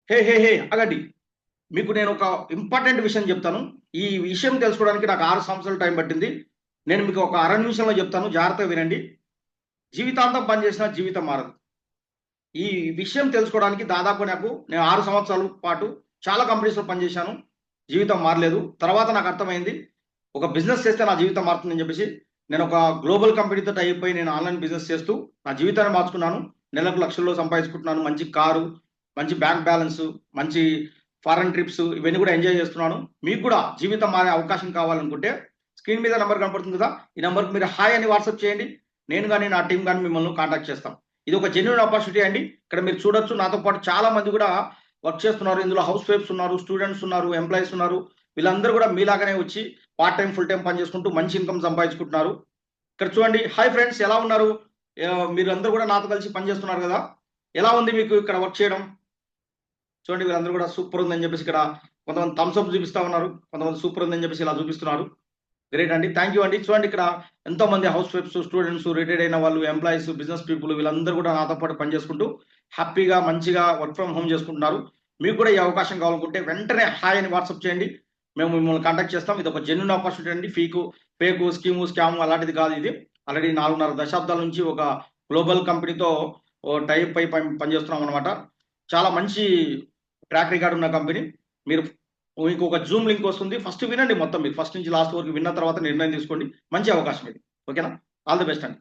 హే హే హే అగండి. మీకు నేను ఒక ఇంపార్టెంట్ విషయం చెప్తాను. ఈ విషయం తెలుసుకోవడానికి నాకు 6 సంవత్సరాలు టైం పట్టింది. నేను మీకు ఒక అర నిమిషంలో చెప్తాను. జాగ్రత్తగా వినండి. జీవితాంతం పనిచేసినా జీవితం మారదు. ఈ విషయం తెలుసుకోవడానికి దాదాపు నేను 6 సంవత్సరాల పాటు చాలా కంపెనీస్‌లో పనిచేశాను. జీవితం మారలేదు. తర్వాత నాకు అర్థమైంది. ఒక బిజినెస్ చేస్తే నా జీవితం మారుతుందని చెప్పేసి, నేను ఒక గ్లోబల్ కంపెనీతో టై అప్ అయి నేను ఆన్‌లైన్ బిజినెస్ చేస్తూ నా జీవితాన్ని మార్చుకున్నాను. నెలకు లక్షల్లో సంపాదించుకుంటున్నాను. మంచి కారు, మంచి బ్యాంక్ బ్యాలెన్సు, మంచి ఫారెన్ ట్రిప్స్ ఇవన్నీ కూడా ఎంజాయ్ చేస్తున్నాను. మీకు కూడా జీవితం మారే అవకాశం కావాలనుకుంటే స్క్రీన్ మీద నంబర్ కనపడుతుంది కదా! ఈ నంబర్‌కి మీరు హాయ్ అని వాట్సాప్ చేయండి. నేను గాని, నా టీమ్ గాని మిమ్మల్ని కాంటాక్ట్ చేస్తాం. ఇది ఒక జెన్యూన్ ఆపర్చునిటీ అండి. ఇక్కడ మీరు చూడొచ్చు నాతో పాటు చాలా మంది కూడా వర్క్ చేస్తున్నారు. ఇందులో హౌస్ వైఫ్స్ ఉన్నారు, స్టూడెంట్స్ ఉన్నారు, ఎంప్లాయీస్ ఉన్నారు. వీళ్ళందరూ కూడా మీలాగానే వచ్చి పార్ట్ టైమ్, ఫుల్ టైమ్ పని చేసుకుంటూ మంచి ఇన్‌కమ్ సంపాదించుకుంటున్నారు. ఇక్కడ చూడండి. హాయ్ ఫ్రెండ్స్ ఎలా ఉన్నారు? మీరందరూ కూడా నాతో కలిసి పని చేస్తున్నారు కదా! ఎలా ఉంది మీకు ఇక్కడ వర్క్ చేయడం? చూడండి వీళ్ళందరూ కూడా సూపర్ ఉందని చెప్పేసి ఇక్కడ కొంతమంది థమ్స్ అప్ చూపిస్తా ఉన్నారు. కొంతమంది సూపర్ ఉందని చెప్పేసి ఇలా చూపిస్తున్నారు. గ్రేట్ అండి. థాంక్ యూ అండి. చూడండి ఇక్కడ ఎంతో మంది హౌస్ వైఫ్స్, స్టూడెంట్స్, రిటైర్డ్ అయిన వాళ్ళు, ఎంప్లాయీస్, బిజినెస్ పీపుల్ వీళ్ళందరూ కూడా నాతో పాటు పని చేసుకుంటూ హ్యాపీగా మంచిగా వర్క్ ఫ్రమ్ హోమ్ చేసుకుంటున్నారు. మీకు కూడా ఈ అవకాశం కావాలనుకుంటే వెంటనే హాయ్ అని వాట్సాప్ చేయండి. మేము మిమ్మల్ని కాంటాక్ట్ చేస్తాం. ఇది ఒక జెన్యూన్ ఆపర్చునిటీ అండి. ఫేకు, స్కామ్ అలాంటిది కాదు ఇది. ఆల్రెడీ 4.5 దశాబ్దాల నుంచి ఒక గ్లోబల్ కంపెనీతో టై అప్ అయి పనిచేస్తున్నాం అన్నమాట. చాలా మంచి ట్రాక్ రికార్డ్ ఉన్న కంపెనీ. మీరు మీకు ఒక జూమ్ లింక్ వస్తుంది. ఫస్ట్ వినండి మొత్తం మీరు. ఫస్ట్ నుంచి లాస్ట్ వరకు విన్న తర్వాత నిర్ణయం తీసుకోండి. మంచి అవకాశం ఇది. ఓకేనా? ఆల్ ది బెస్ట్ అండి.